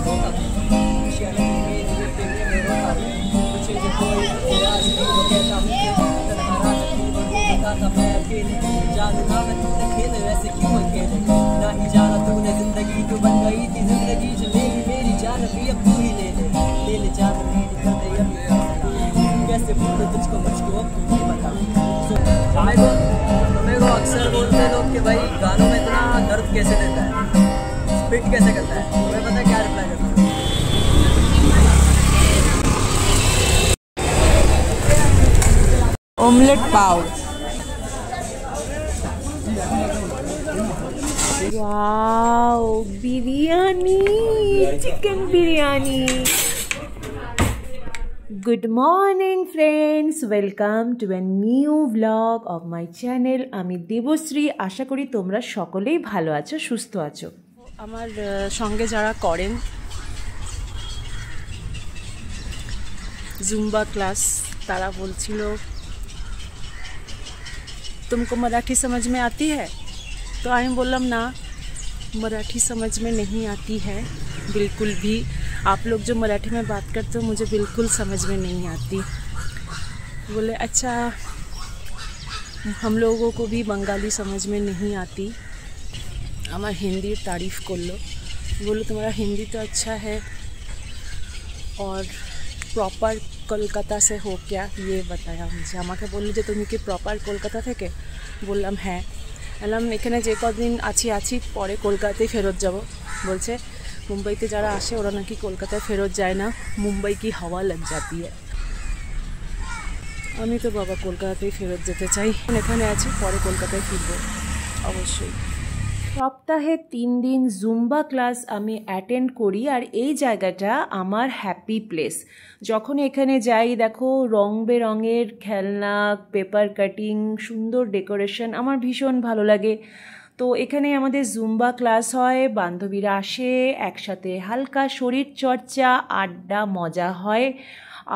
रोका खुशी अलग में ये में रोका मुझे जो कोई राज नहीं वो कहता हूँ लगा रहा था मैं अकेले जानू ना मैं तूने खेले वैसे क्यों अकेले ना ही जाना तूने जिंदगी तो बन गई थी जिंदगी जो मेरी जान भी अब तू ही ले ले जान मेरी कर दे अब कैसे बोलूं तुझको मुझको अब तू ही बता। मेरे को अक्सर बोलते लोग कि भाई गानों में इतना दर्द कैसे देता है, स्पिट कैसे करता है, तुम्हें पता है क्या रिप्लाई करता है? Omelette pav. Wow, biryani, chicken biryani. Good morning friends, welcome to a new vlog of my channel. আমি দেবশ্রী। আশা করি তোমরা সকলেই ভালো আছো, সুস্থ আছো। আমার সঙ্গে যারা করেন জুম্বা ক্লাস, তারা বলছিল तुमको मराठी समझ में आती है? तो আমি বললাম না, मराठी समझ में नहीं आती है बिल्कुल भी। आप लोग जो मराठी में बात करते हो मुझे बिल्कुल समझ में नहीं आती। बोले अच्छा, हम लोगों को भी बंगाली समझ में नहीं आती। हमार हिंदी तारीफ़ कर लो। बोलो तुम्हारा हिंदी तो अच्छा है, और प्रॉपर কলকাতা से हो क्या, ये बताया मुझे। আমাকে বললো যে তুমি কি প্রপার কলকাতা থেকে? বললাম হ্যাঁ। বললাম এখানে যে কদিন আছি পরে কলকাতায় ফেরত যাব। বলছে মুম্বাইতে যারা আসে ওরা নাকি কলকাতায় ফেরত যায় না, মুম্বাই কি হাওয়া লাগ जाती है। আমি তো বাবা কলকাতাতেই ফেরত যেতে চাই। এখানে আছি, পরে কলকাতায় ফিরবো অবশ্যই। সপ্তাহে 3 দিন জুম্বা ক্লাস আমি অ্যাটেন্ড করি, আর এই জায়গাটা আমার হ্যাপি প্লেস। যখন এখানে যাই দেখো রং বেরঙের খেলনা, পেপার কাটিং, সুন্দর ডেকোরেশন, আমার ভীষণ ভালো লাগে। তো এখানে আমাদের জুম্বা ক্লাস হয়, বান্ধবীরা আসে, একসাথে হালকা শরীর চর্চা, আড্ডা, মজা হয়,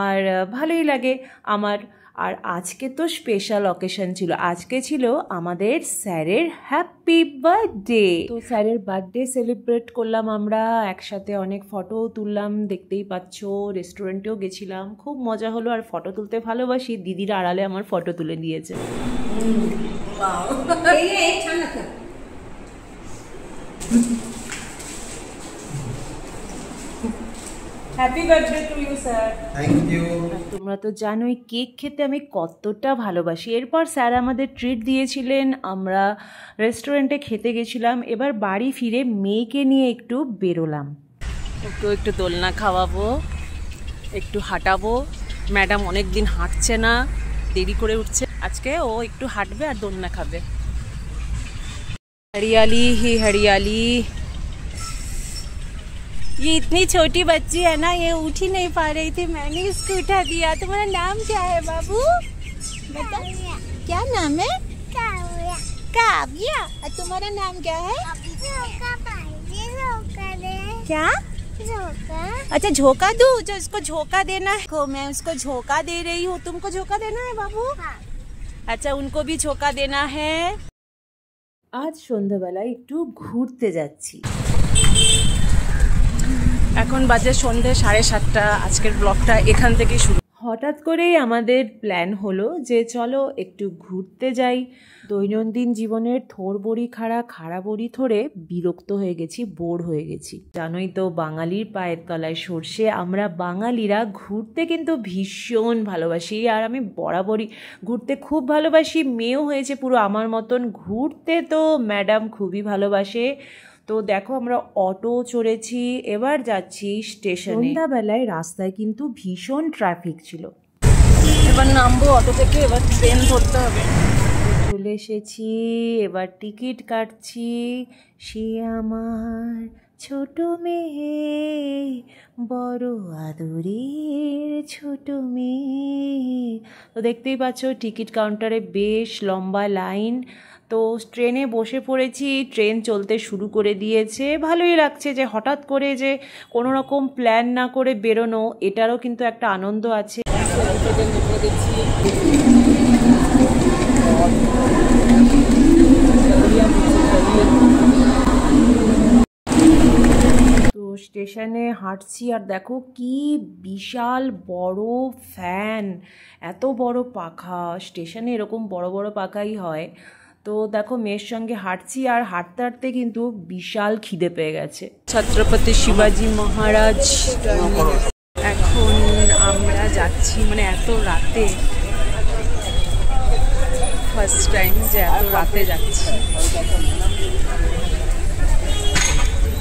আর ভালোই লাগে আমার। আর আজকে তো স্পেশাল অকেশন ছিল, আজকে ছিল আমাদের স্যারের হ্যাপি বার্থডে। তো স্যারের বার্থডে সেলিব্রেট করলাম আমরা একসাথে, অনেক ফটো তুললাম, দেখতেই পাচ্ছ। রেস্টুরেন্টেও গেছিলাম, খুব মজা হলো। আর ফটো তুলতে ভালোবাসি, দিদিরা আড়ালে আমার ফটো তুলে নিয়েছে। Happy birthday to you sir. Thank you. তোমরা তো জানোই কেক খেতে আমি কতটা ভালোবাসি। এরপর স্যার আমাদের ট্রিট দিয়েছিলেন, আমরা রেস্টুরেন্টে খেতে গেছিলাম। এবার বাড়ি ফিরে মেয়েকে নিয়ে একটু বেরোলাম। একটু দোলনা খাওয়াবো, একটু হাঁটাবো। ম্যাডাম অনেক দিন হাঁটছে না, দেরি করে উঠছে, আজকে ও একটু হাঁটবে আর দোলনা খাবে। हरियाली ही हरियाली। ये इतनी छोटी बच्ची है ना, ये उठ ही नहीं पा रही थी, मैंने इसको उठा दिया। तुम्हारा नाम क्या है बाबू? बता, क्या नाम है? काव्या। और तुम्हारा नाम क्या है? क्या? अच्छा झोंका दूं? जो इसको झोंका देना है, मैं उसको झोंका दे रही हूँ। तुमको झोंका देना है बाबू? अच्छा, उनको भी झोंका देना है। আজ সন্ধ্যাবেলায় একটু ঘুরতে যাচ্ছি। এখন বাজে সন্ধ্যে 7:30। আজকের ব্লগটা এখান থেকেই শুরু। হঠাৎ করেই আমাদের প্ল্যান হলো যে চলো একটু ঘুরতে যাই। দৈনন্দিন জীবনের থোড়বড়ি খাড়া বড়ি ধরে বিরক্ত হয়ে গেছি, বোর হয়ে গেছি। জানোই তো বাঙালির পায়ের তলায় সর্ষে। আমরা বাঙালিরা ঘুরতে কিন্তু ভীষণ ভালোবাসি, আর আমি বরাবরই ঘুরতে খুব ভালোবাসি। মেয়েও হয়েছে পুরো আমার মতন। ঘুরতে তো ম্যাডাম খুবই ভালোবাসে। তো দেখো আমরা অটো চড়েছি, এবার যাচ্ছি স্টেশনে। সন্ধ্যাবেলায় রাস্তায় কিন্তু ভীষণ ট্রাফিক ছিল। এবার নামবো অটো থেকে, এবার ট্রেন ধরতে হবে। চলে এসেছি, এবার টিকিট কাটছি। সে আমার ছোট মেয়ে, বড় আদরের ছোট মেয়ে। তো দেখতেই পাচ্ছ টিকিট কাউন্টারে বেশ লম্বা লাইন। তো ট্রেনে বসে পড়েছি, ট্রেন চলতে শুরু করে দিয়েছে। ভালোই লাগছে যে হঠাৎ করে যে কোনো রকম প্ল্যান না করে বেরোনো, এটারও কিন্তু একটা আনন্দ আছে। স্টেশনে হাঁটছি আর দেখো কি বিশাল বড় ফ্যান, এত বড় পাখা। স্টেশনে এরকম বড় বড় পাখাই হয়। তো দেখো মেয়ের সঙ্গে হাঁটছি আর হাঁটতে হাঁটতে কিন্তু বিশাল খিদে পেয়ে গেছে। ছত্রপতি শিবাজি মহারাজ এখন আমরা যাচ্ছি, মানে এত রাতে, ফার্স্ট টাইম যে এত রাতে যাচ্ছি।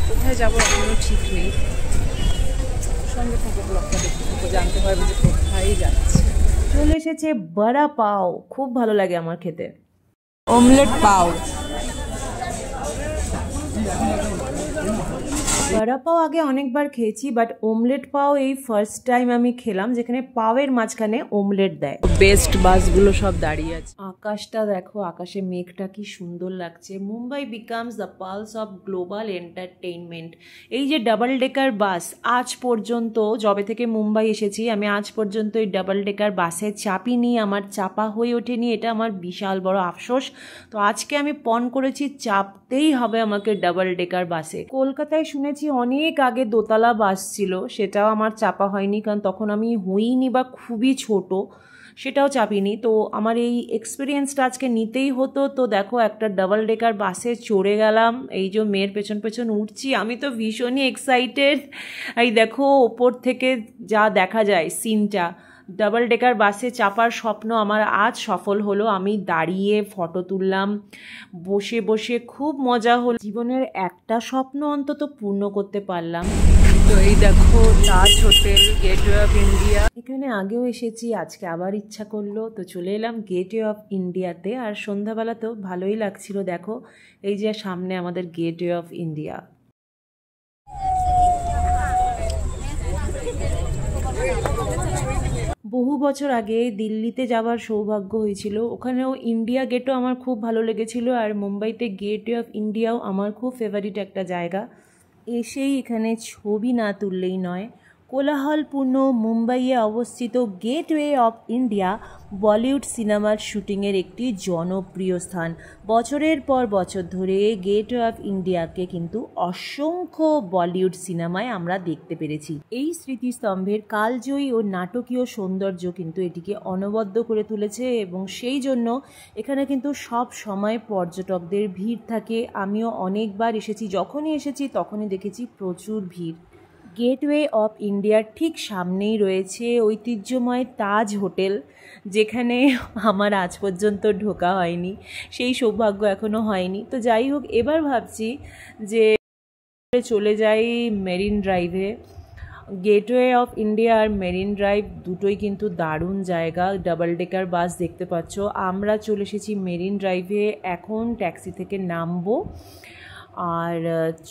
কোথায় যাবো এখনো ঠিক নেই, সঙ্গে থেকে ব্লগটা দেখতে থাকো, জানতে পারবে যে কোথায় যাচ্ছে। চলে এসেছে বড়া পাও, খুব ভালো লাগে আমার খেতে। অমলেট পাও, বড়া পাও আগে অনেকবার খেয়েছি, বাট অমলেট পাও এই ফার্স্ট টাইম আমি খেলাম, যেখানে পাওয়ের মাঝখানে অমলেট দেয়। বেস্ট বাসগুলো সব দাঁড়িয়ে আছে। আকাশটা দেখো, আকাশে মেঘটা কি সুন্দর লাগছে। Mumbai becomes the pulse of global entertainment. এই যে ডাবল ডেকার বাস, আজ পর্যন্ত যবে থেকে মুম্বাই এসেছি আমি আজ পর্যন্ত এই ডাবল ডেকার বাসে চাপিনি, আমার চাপা হয়ে ওঠেনি। এটা আমার বিশাল বড় আফসোস। তো আজকে আমি পণ করেছি চাপতেই হবে আমাকে ডাবল ডেকার বাসে। কলকাতায় শুনেছি অনেক আগে দোতলা বাস ছিল, সেটাও আমার চাপা হয়নি, কারণ তখন আমি হইনি বা খুবই ছোট, সেটাও চাপিনি। তো আমার এই এক্সপিরিয়েন্সটা আজকে নিতেই হতো। তো দেখো একটা ডাবল ডেকার বাসে চড়ে গেলাম, এই যে মেয়ের পেছন পেছন উঠছি, আমি তো ভীষণই এক্সাইটেড। এই দেখো ওপর থেকে যা দেখা যায় সিনটা, ডাবল ডেকার বাসে চাপার স্বপ্ন আমার আজ সফল হলো। আমি দাঁড়িয়ে ফটো তুললাম, বসে বসে খুব মজা হলো। জীবনের একটা স্বপ্ন অন্তত পূর্ণ করতে পারলাম। তো এই দেখো তাজ হোটেল, গেটওয়ে অফ ইন্ডিয়া। এখানে আগেও এসেছি, আজকে আবার ইচ্ছা করলো, তো চলে এলাম গেটওয়ে অফ ইন্ডিয়াতে। আর সন্ধ্যাবেলা তো ভালোই লাগছিল। দেখো এই যে সামনে আমাদের গেটওয়ে অফ ইন্ডিয়া। বহু বছর আগে দিল্লিতে যাওয়ার সৌভাগ্য হয়েছিল, ওখানেও ইন্ডিয়া গেটও আমার খুব ভালো লেগেছিল। আর মুম্বাইতে গেটওয়ে অফ ইন্ডিয়াও আমার খুব ফেভারিট একটা জায়গা। এসেই এখানে ছবি না তুললেই নয়। কোলাহলপূর্ণ মুম্বাইয়ে অবস্থিত গেটওয়ে অফ ইন্ডিয়া বলিউড সিনেমার শুটিংয়ের একটি জনপ্রিয় স্থান। বছরের পর বছর ধরে গেটওয়ে অফ ইন্ডিয়াকে কিন্তু অসংখ্য বলিউড সিনেমায় আমরা দেখতে পেরেছি। এই স্মৃতিস্তম্ভের কালজয়ী ও নাটকীয় সৌন্দর্য কিন্তু এটিকে অনবদ্য করে তুলেছে, এবং সেই জন্য এখানে কিন্তু সব সময় পর্যটকদের ভিড় থাকে। আমিও অনেকবার এসেছি, যখনই এসেছি তখনই দেখেছি প্রচুর ভিড়। গেটওয়ে অফ ইন্ডিয়ার ঠিক সামনেই রয়েছে ঐতিহ্যময় তাজ হোটেল, যেখানে আমার আজ পর্যন্ত ঢোকা হয়নি, সেই সৌভাগ্য এখনও হয়নি। তো যাই হোক, এবার ভাবছি যে চলে যাই মেরিন ড্রাইভে। গেটওয়ে অফ ইন্ডিয়া আর মেরিন ড্রাইভ দুটোই কিন্তু দারুণ জায়গা। ডাবল ডেকার বাস দেখতে পাচ্ছ। আমরা চলে এসেছি মেরিন ড্রাইভে, এখন ট্যাক্সি থেকে নামবো আর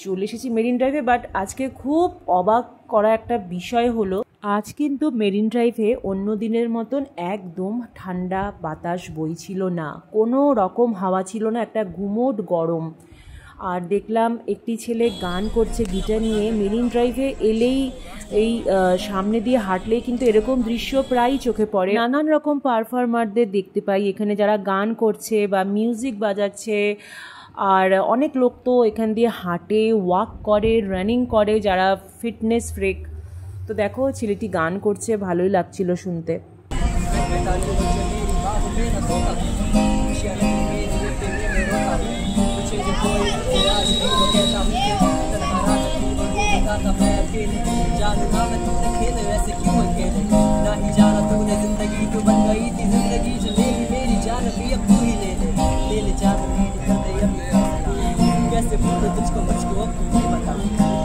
চলে এসেছি মেরিন ড্রাইভে। বাট আজকে খুব অবাক করা একটা বিষয় হলো, আজ কিন্তু মেরিন ড্রাইভে অন্য দিনের মতন একদম ঠান্ডা বাতাস বইছিল না, কোনো রকম হাওয়া ছিল না, একটা গুমোট গরম। আর দেখলাম একটি ছেলে গান করছে গিটার নিয়ে। মেরিন ড্রাইভে এলেই এই সামনে দিয়ে হাঁটলেই কিন্তু এরকম দৃশ্য প্রায়ই চোখে পড়ে। নানান রকম পারফর্মারদের দেখতে পাই এখানে, যারা গান করছে বা মিউজিক বাজাচ্ছে। আর অনেক লোক তো এখান দিয়ে হাঁটে, ওয়াক করে, রানিং করে, যারা ফিটনেস ফ্রিক। তো দেখো ছেলেটি গান করছে, ভালোই লাগছিল শুনতে। कैसे भूलूं तुझको मुझको अब तू ही बता,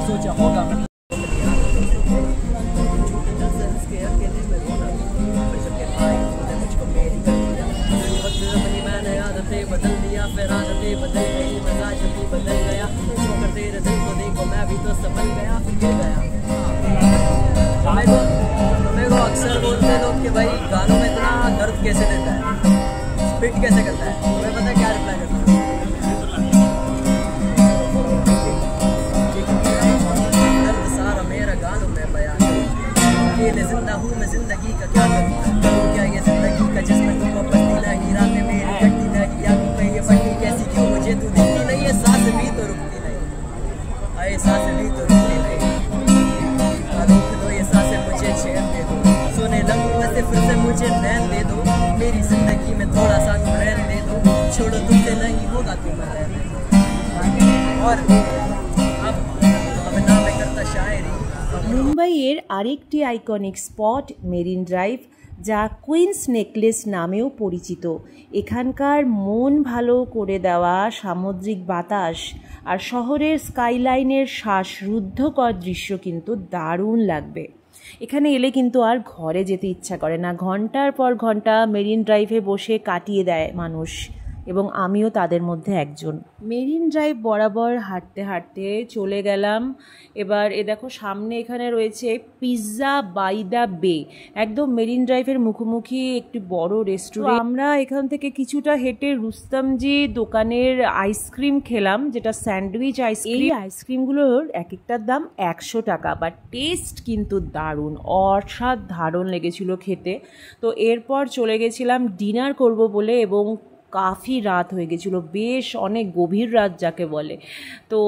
सोचा होगा मैं अकेले में रोना, पर जब के भाई तूने मुझको मेरी कर दिया। वक्त अपनी मैंने आदतें बदल दिया, फिर आदतें बदल गई, मिजाज भी बदल गया। जो कर तेरे दिल को देखो मैं भी तो संभल गया, फिर गिर गया। हमें को अक्सर बोलते लोग कि भाई गानों में इतना दर्द कैसे देता है, स्पिट कैसे करता है। तुम्हें पता क्या रिप्लाई करता है? अकेले जिंदा हूँ मैं, जिंदगी का क्या करूँ, करूँ क्या ये जिंदगी का जिसमें तुमको बसती नहीं, रातें मेरी कटती नहीं, आंखों पे ये पट्टी कैसी क्यों मुझे तू दिखती नहीं, ये सांस भी तो रुकती नहीं, ये सांस भी तो रुकती नहीं। মুম্বাইয়ের আরেকটি আইকনিক স্পট মেরিন ড্রাইভ, যা কুইন্স নেকলেস নামেও পরিচিত। এখানকার মন ভালো করে দেওয়া সামুদ্রিক বাতাস আর শহরের স্কাইলাইনের শ্বাসরুদ্ধকর দৃশ্য কিন্তু দারুণ লাগবে। এখানে এলে কিন্তু আর ঘরে যেতে ইচ্ছা করে না। ঘন্টার পর ঘন্টা মেরিন ড্রাইভে বসে কাটিয়ে দেয় মানুষ, এবং আমিও তাদের মধ্যে একজন। মেরিন ড্রাইভ বরাবর হাঁটতে হাঁটতে চলে গেলাম। এবার দেখো সামনে এখানে রয়েছে পিৎজা বাই দ্য বে, একদম মেরিন ড্রাইভের মুখোমুখি একটি বড় রেস্টুরেন্ট। আমরা এখান থেকে কিছুটা হেঁটে রুস্তমজি দোকানের আইসক্রিম খেলাম, যেটা স্যান্ডউইচ আইসক্রিম। এই আইসক্রিমগুলোর এক একটার দাম 100 টাকা, বাট টেস্ট কিন্তু দারুণ, অসাধারণ লেগেছিল খেতে। তো এরপর চলে গেছিলাম ডিনার করব বলে, এবং কাফি রাত হয়ে গেছিল, বেশ অনেক গভীর রাত যাকে বলে। তো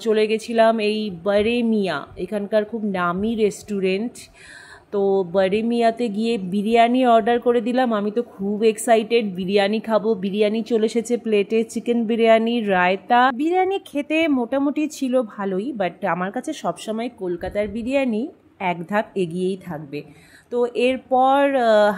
চলে গেছিলাম এই বারেমিয়া, এখানকার খুব নামি রেস্টুরেন্ট। তো বারেমিয়াতে গিয়ে বিরিয়ানি অর্ডার করে দিলাম। আমি তো খুব এক্সাইটেড, বিরিয়ানি খাবো। বিরিয়ানি চলে এসেছে প্লেটে, চিকেন বিরিয়ানি, রায়তা। বিরিয়ানি খেতে মোটামুটি ছিল ভালোই, বাট আমার কাছে সবসময় কলকাতার বিরিয়ানি এক ধাপ এগিয়েই থাকবে। তো এরপর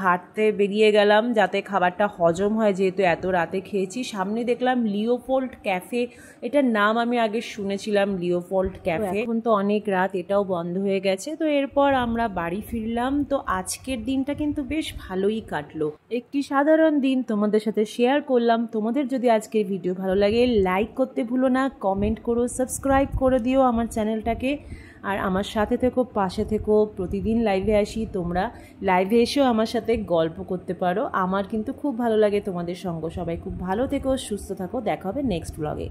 হাঁটতে বেরিয়ে গেলাম যাতে খাবারটা হজম হয়, যেহেতু এত রাতে খেয়েছি। সামনে দেখলাম লিওপোল্ড ক্যাফে, এটার নাম আমি আগে শুনেছিলাম, লিওপোল্ড ক্যাফে। এখন তো অনেক রাত, এটাও বন্ধ হয়ে গেছে। তো এরপর আমরা বাড়ি ফিরলাম। তো আজকের দিনটা কিন্তু বেশ ভালোই কাটলো, একটি সাধারণ দিন তোমাদের সাথে শেয়ার করলাম। তোমাদের যদি আজকের ভিডিও ভালো লাগে লাইক করতে ভুলো না, কমেন্ট করো, সাবস্ক্রাইব করে দিও আমার চ্যানেলটাকে, আর আমার সাথে থেকো, পাশে থেকো। প্রতিদিন লাইভে আসি, তোমরা লাইভে এসেও আমার সাথে গল্প করতে পারো। আমার কিন্তু খুব ভালো লাগে তোমাদের সঙ্গ। সবাই খুব ভালো থেকো, সুস্থ থাকো, দেখা হবে নেক্সট ব্লগে।